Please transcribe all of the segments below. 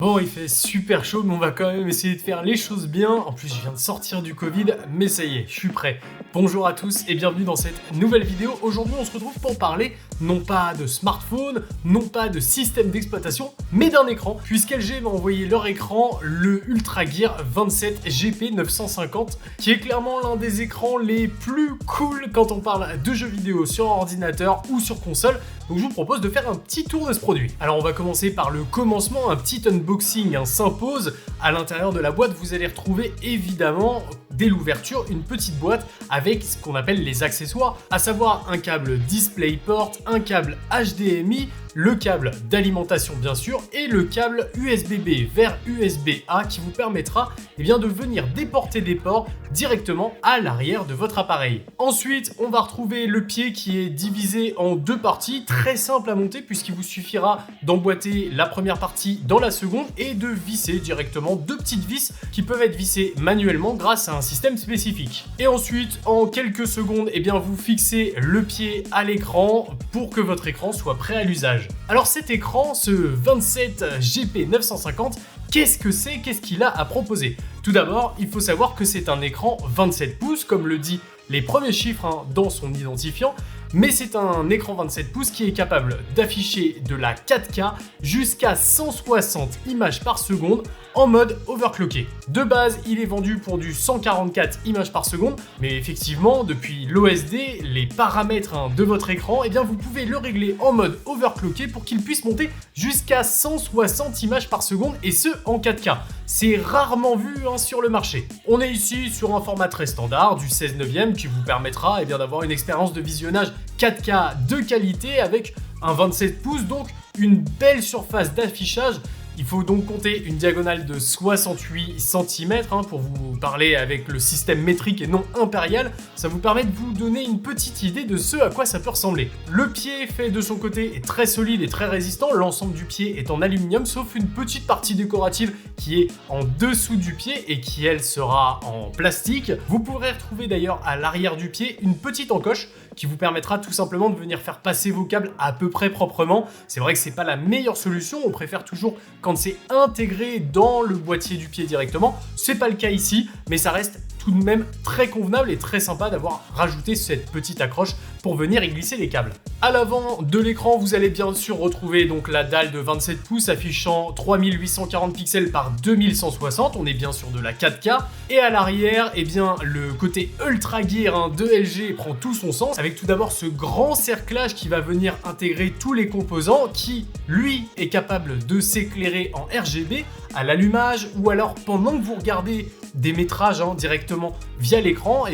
Bon, il fait super chaud, mais on va quand même essayer de faire les choses bien. En plus, je viens de sortir du Covid, mais ça y est, je suis prêt. Bonjour à tous et bienvenue dans cette nouvelle vidéo. Aujourd'hui, on se retrouve pour parler non pas de smartphone, non pas de système d'exploitation, mais d'un écran, puisqu'LG m'a envoyé leur écran, le Ultra Gear 27 GP950, qui est clairement l'un des écrans les plus cool quand on parle de jeux vidéo sur ordinateur ou sur console. Donc je vous propose de faire un petit tour de ce produit. Alors on va commencer par le commencement, un petit unboxing s'impose. À l'intérieur de la boîte, vous allez retrouver évidemment, dès l'ouverture, une petite boîte avec ce qu'on appelle les accessoires, à savoir un câble DisplayPort, un câble HDMI, le câble d'alimentation bien sûr, et le câble USB-B vers USB-A qui vous permettra de venir déporter des ports directement à l'arrière de votre appareil. Ensuite, on va retrouver le pied qui est divisé en deux parties, très simple à monter puisqu'il vous suffira d'emboîter la première partie dans la seconde et de visser directement deux petites vis qui peuvent être vissées manuellement grâce à un système spécifique. Et ensuite, en quelques secondes, vous fixez le pied à l'écran pour que votre écran soit prêt à l'usage. Alors cet écran, ce 27 GP950, qu'est-ce que c'est? Qu'est-ce qu'il a à proposer? Tout d'abord, il faut savoir que c'est un écran 27 pouces, comme le dit les premiers chiffres dans son identifiant, mais c'est un écran 27 pouces qui est capable d'afficher de la 4K jusqu'à 160 images par seconde en mode overclocké. De base, il est vendu pour du 144 images par seconde, mais effectivement, depuis l'OSD, les paramètres de votre écran, vous pouvez le régler en mode overclocké pour qu'il puisse monter jusqu'à 160 images par seconde, et ce en 4K. C'est rarement vu sur le marché. On est ici sur un format très standard, du 16/9 qui vous permettra d'avoir une expérience de visionnage 4K de qualité avec un 27 pouces, donc une belle surface d'affichage. Il faut donc compter une diagonale de 68 cm pour vous parler avec le système métrique et non impérial. Ça vous permet de vous donner une petite idée de ce à quoi ça peut ressembler. Le pied fait de son côté est très solide et très résistant. L'ensemble du pied est en aluminium sauf une petite partie décorative qui est en dessous du pied et qui elle sera en plastique. Vous pourrez retrouver d'ailleurs à l'arrière du pied une petite encoche qui vous permettra tout simplement de venir faire passer vos câbles à peu près proprement. C'est vrai que c'est pas la meilleure solution, on préfère toujours quand c'est intégré dans le boîtier du pied directement. C'est pas le cas ici, mais ça reste tout de même très convenable et très sympa d'avoir rajouté cette petite accroche pour venir y glisser les câbles. À l'avant de l'écran, vous allez bien sûr retrouver donc la dalle de 27 pouces affichant 3840 pixels par 2160, on est bien sûr de la 4K. Et à l'arrière, le côté Ultra Gear de LG prend tout son sens, avec tout d'abord ce grand cerclage qui va venir intégrer tous les composants, qui lui est capable de s'éclairer en RGB à l'allumage, ou alors pendant que vous regardez des métrages directement via l'écran,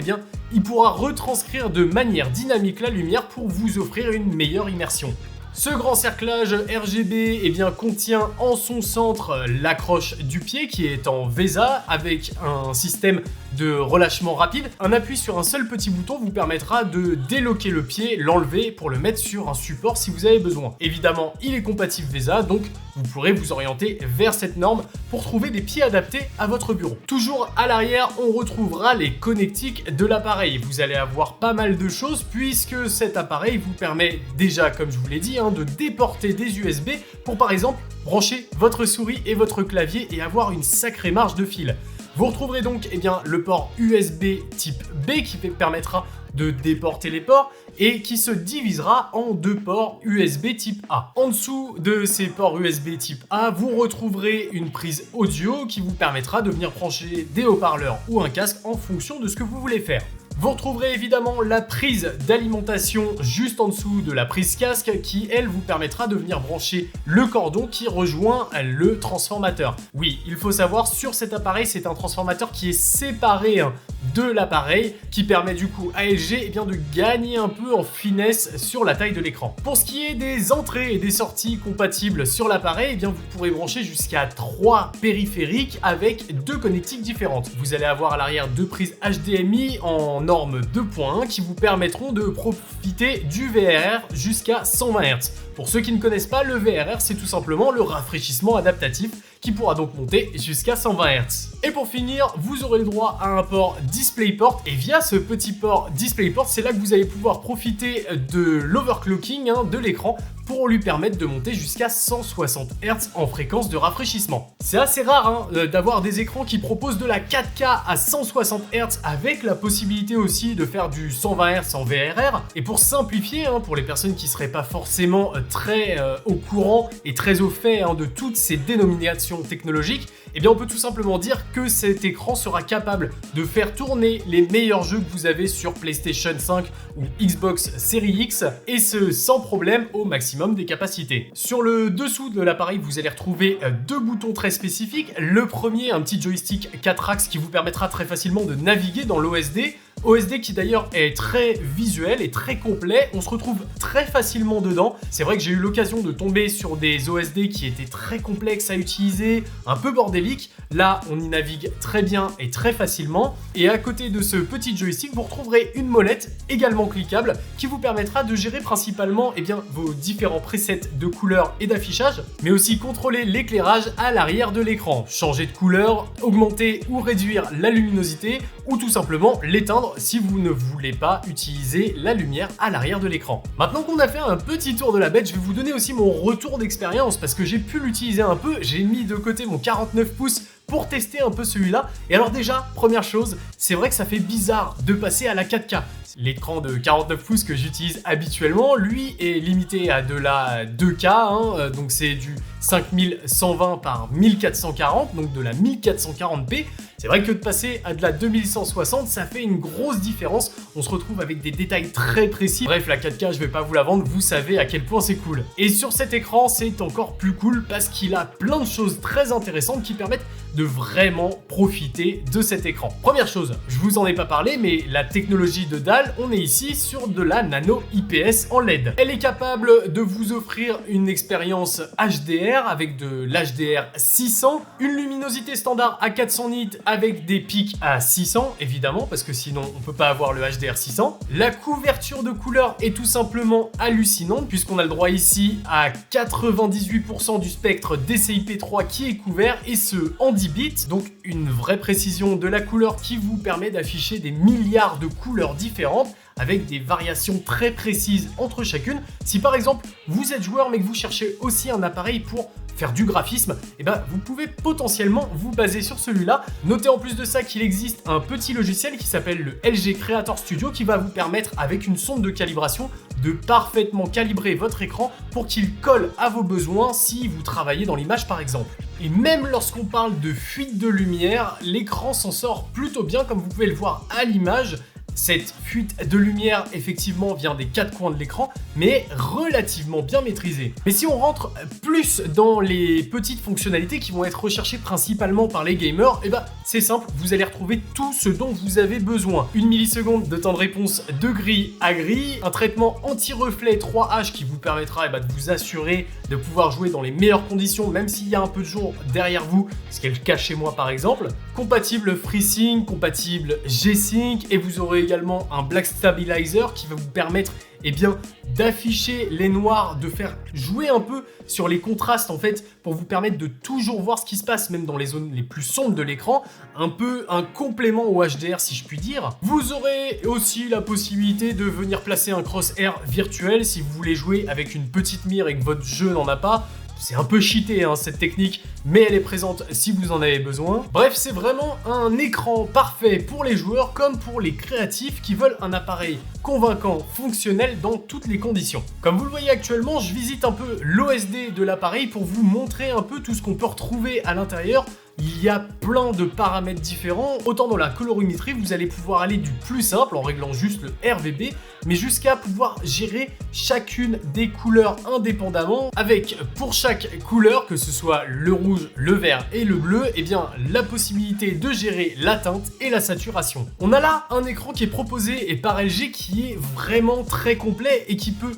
il pourra retranscrire de manière dynamique la lumière pour vous offrir une meilleure immersion. Ce grand cerclage RGB contient en son centre l'accroche du pied qui est en VESA avec un système de relâchement rapide. Un appui sur un seul petit bouton vous permettra de déloquer le pied, l'enlever pour le mettre sur un support si vous avez besoin. Évidemment, il est compatible VESA, donc vous pourrez vous orienter vers cette norme pour trouver des pieds adaptés à votre bureau. Toujours à l'arrière, on retrouvera les connectiques de l'appareil. Vous allez avoir pas mal de choses puisque cet appareil vous permet déjà, comme je vous l'ai dit, de déporter des USB pour par exemple brancher votre souris et votre clavier et avoir une sacrée marge de fil. Vous retrouverez donc le port USB type B qui permettra de déporter les ports et qui se divisera en deux ports USB type A. En dessous de ces ports USB type A, vous retrouverez une prise audio qui vous permettra de venir brancher des haut-parleurs ou un casque en fonction de ce que vous voulez faire. Vous retrouverez évidemment la prise d'alimentation juste en dessous de la prise casque qui, elle, vous permettra de venir brancher le cordon qui rejoint le transformateur. Oui, il faut savoir, sur cet appareil, c'est un transformateur qui est séparé de l'appareil qui permet du coup à LG de gagner un peu en finesse sur la taille de l'écran. Pour ce qui est des entrées et des sorties compatibles sur l'appareil, vous pourrez brancher jusqu'à 3 périphériques avec 2 connectiques différentes. Vous allez avoir à l'arrière 2 prises HDMI en norme 2.1 qui vous permettront de profiter du VRR jusqu'à 120 Hz. Pour ceux qui ne connaissent pas, le VRR, c'est tout simplement le rafraîchissement adaptatif qui pourra donc monter jusqu'à 120 Hz. Et pour finir, vous aurez le droit à un port DisplayPort, et via ce petit port DisplayPort, c'est là que vous allez pouvoir profiter de l'overclocking de l'écran pour lui permettre de monter jusqu'à 160 Hz en fréquence de rafraîchissement. C'est assez rare d'avoir des écrans qui proposent de la 4K à 160 Hz avec la possibilité aussi de faire du 120 Hz en VRR. Et pour simplifier, pour les personnes qui seraient pas forcément très au courant et très au fait de toutes ces dénominations technologiques, eh bien on peut tout simplement dire que cet écran sera capable de faire tourner les meilleurs jeux que vous avez sur PlayStation 5 ou Xbox Series X, et ce sans problème au maximum des capacités. Sur le dessous de l'appareil, vous allez retrouver deux boutons très spécifiques. Le premier, un petit joystick 4 axes qui vous permettra très facilement de naviguer dans l'OSD. OSD qui d'ailleurs est très visuel et très complet, on se retrouve très facilement dedans. C'est vrai que j'ai eu l'occasion de tomber sur des OSD qui étaient très complexes à utiliser, un peu bordéliques. Là, on y navigue très bien et très facilement. Et à côté de ce petit joystick, vous retrouverez une molette également cliquable qui vous permettra de gérer principalement vos différents presets de couleurs et d'affichage, mais aussi contrôler l'éclairage à l'arrière de l'écran, changer de couleur, augmenter ou réduire la luminosité, ou tout simplement l'éteindre si vous ne voulez pas utiliser la lumière à l'arrière de l'écran. Maintenant qu'on a fait un petit tour de la bête, je vais vous donner aussi mon retour d'expérience parce que j'ai pu l'utiliser un peu. J'ai mis de côté mon 49 pouces pour tester un peu celui-là. Et alors déjà, première chose, c'est vrai que ça fait bizarre de passer à la 4K. L'écran de 49 pouces que j'utilise habituellement, lui, est limité à de la 2K, donc c'est du 5120 par 1440, donc de la 1440p. C'est vrai que de passer à de la 2160, ça fait une grosse différence. On se retrouve avec des détails très précis. Bref, la 4K, je vais pas vous la vendre, vous savez à quel point c'est cool. Et sur cet écran, c'est encore plus cool parce qu'il a plein de choses très intéressantes qui permettent de vraiment profiter de cet écran. Première chose, je vous en ai pas parlé, mais la technologie de dalle, on est ici sur de la nano IPS en LED. Elle est capable de vous offrir une expérience HDR avec de l'HDR 600, une luminosité standard à 400 nits avec des pics à 600 évidemment, parce que sinon on peut pas avoir le HDR 600. La couverture de couleurs est tout simplement hallucinante puisqu'on a le droit ici à 98% du spectre DCI-P3 qui est couvert, et ce en 10 bits, donc une vraie précision de la couleur qui vous permet d'afficher des milliards de couleurs différentes avec des variations très précises entre chacune. Si par exemple vous êtes joueur mais que vous cherchez aussi un appareil pour faire du graphisme, vous pouvez potentiellement vous baser sur celui-là. Notez en plus de ça qu'il existe un petit logiciel qui s'appelle le LG Creator Studio qui va vous permettre, avec une sonde de calibration, de parfaitement calibrer votre écran pour qu'il colle à vos besoins si vous travaillez dans l'image par exemple. Et même lorsqu'on parle de fuite de lumière, l'écran s'en sort plutôt bien comme vous pouvez le voir à l'image. Cette fuite de lumière, effectivement, vient des quatre coins de l'écran, mais relativement bien maîtrisée. Mais si on rentre plus dans les petites fonctionnalités qui vont être recherchées principalement par les gamers, c'est simple, vous allez retrouver tout ce dont vous avez besoin. 1 milliseconde de temps de réponse de gris à gris, un traitement anti-reflet 3H qui vous permettra de vous assurer de pouvoir jouer dans les meilleures conditions, même s'il y a un peu de jour derrière vous, ce qui est le cas chez moi par exemple. Compatible FreeSync, compatible G-Sync, et vous aurez également un Black Stabilizer qui va vous permettre d'afficher les noirs, de faire jouer un peu sur les contrastes en fait, pour vous permettre de toujours voir ce qui se passe même dans les zones les plus sombres de l'écran, un peu un complément au HDR si je puis dire. Vous aurez aussi la possibilité de venir placer un crosshair virtuel si vous voulez jouer avec une petite mire et que votre jeu n'en a pas. C'est un peu cheaté cette technique, mais elle est présente si vous en avez besoin. Bref, c'est vraiment un écran parfait pour les joueurs comme pour les créatifs qui veulent un appareil convaincant, fonctionnel dans toutes les conditions. Comme vous le voyez actuellement, je visite un peu l'OSD de l'appareil pour vous montrer un peu tout ce qu'on peut retrouver à l'intérieur. Il y a plein de paramètres différents, autant dans la colorimétrie, vous allez pouvoir aller du plus simple en réglant juste le RGB, mais jusqu'à pouvoir gérer chacune des couleurs indépendamment, avec pour chaque couleur, que ce soit le rouge, le vert et le bleu, la possibilité de gérer la teinte et la saturation. On a là un écran qui est proposé et par LG qui est vraiment très complet et qui peut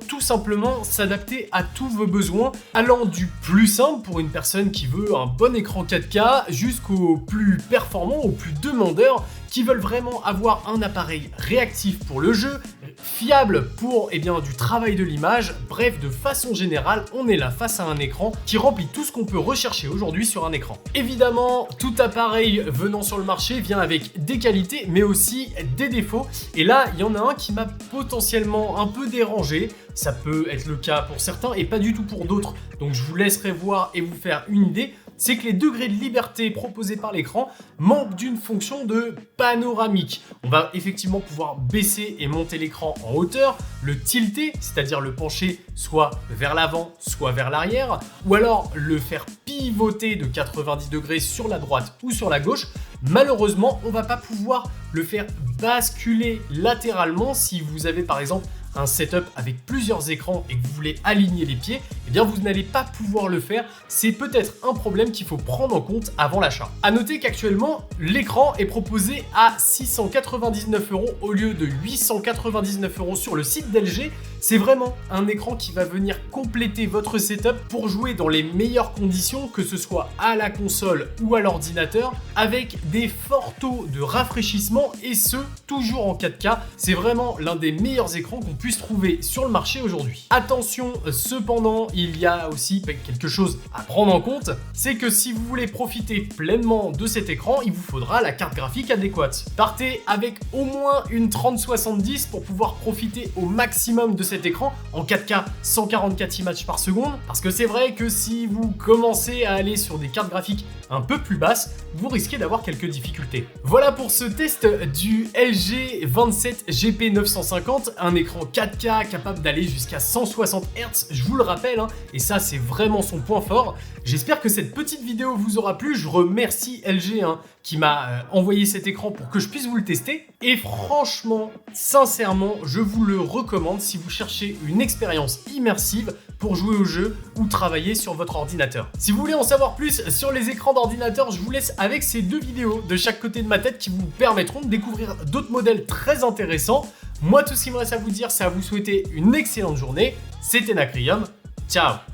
tout simplement s'adapter à tous vos besoins, allant du plus simple pour une personne qui veut un bon écran 4K jusqu'au plus performant, au plus demandeur qui veulent vraiment avoir un appareil réactif pour le jeu, fiable pour du travail de l'image. Bref, de façon générale, on est là face à un écran qui remplit tout ce qu'on peut rechercher aujourd'hui sur un écran. Évidemment, tout appareil venant sur le marché vient avec des qualités mais aussi des défauts. Et là, il y en a un qui m'a potentiellement un peu dérangé. Ça peut être le cas pour certains et pas du tout pour d'autres. Donc je vous laisserai voir et vous faire une idée. C'est que les degrés de liberté proposés par l'écran manquent d'une fonction de panoramique. On va effectivement pouvoir baisser et monter l'écran en hauteur, le tilter, c'est-à-dire le pencher soit vers l'avant, soit vers l'arrière, ou alors le faire pivoter de 90 degrés sur la droite ou sur la gauche. Malheureusement, on ne va pas pouvoir le faire basculer latéralement si vous avez par exemple un setup avec plusieurs écrans et que vous voulez aligner les pieds, eh bien vous n'allez pas pouvoir le faire. C'est peut-être un problème qu'il faut prendre en compte avant l'achat. A noter qu'actuellement, l'écran est proposé à 699 € au lieu de 899 € sur le site d'LG. C'est vraiment un écran qui va venir compléter votre setup pour jouer dans les meilleures conditions, que ce soit à la console ou à l'ordinateur, avec des forts taux de rafraîchissement et ce, toujours en 4K. C'est vraiment l'un des meilleurs écrans qu'on puisse trouver sur le marché aujourd'hui. Attention, cependant, il y a aussi quelque chose à prendre en compte, c'est que si vous voulez profiter pleinement de cet écran, il vous faudra la carte graphique adéquate. Partez avec au moins une 3070 pour pouvoir profiter au maximum de cet écran en 4K 144 images par seconde, parce que c'est vrai que si vous commencez à aller sur des cartes graphiques un peu plus basses, vous risquez d'avoir quelques difficultés. Voilà pour ce test du LG 27GP950, un écran 4K capable d'aller jusqu'à 160 Hz, je vous le rappelle, et ça c'est vraiment son point fort. J'espère que cette petite vidéo vous aura plu. Je remercie LG qui m'a envoyé cet écran pour que je puisse vous le tester. Et franchement, sincèrement, je vous le recommande si vous cherchez une expérience immersive pour jouer au jeu ou travailler sur votre ordinateur. Si vous voulez en savoir plus sur les écrans d'ordinateur, je vous laisse avec ces deux vidéos de chaque côté de ma tête qui vous permettront de découvrir d'autres modèles très intéressants. Moi, tout ce qu'il me reste à vous dire, c'est à vous souhaiter une excellente journée. C'était Nacrium. Ciao!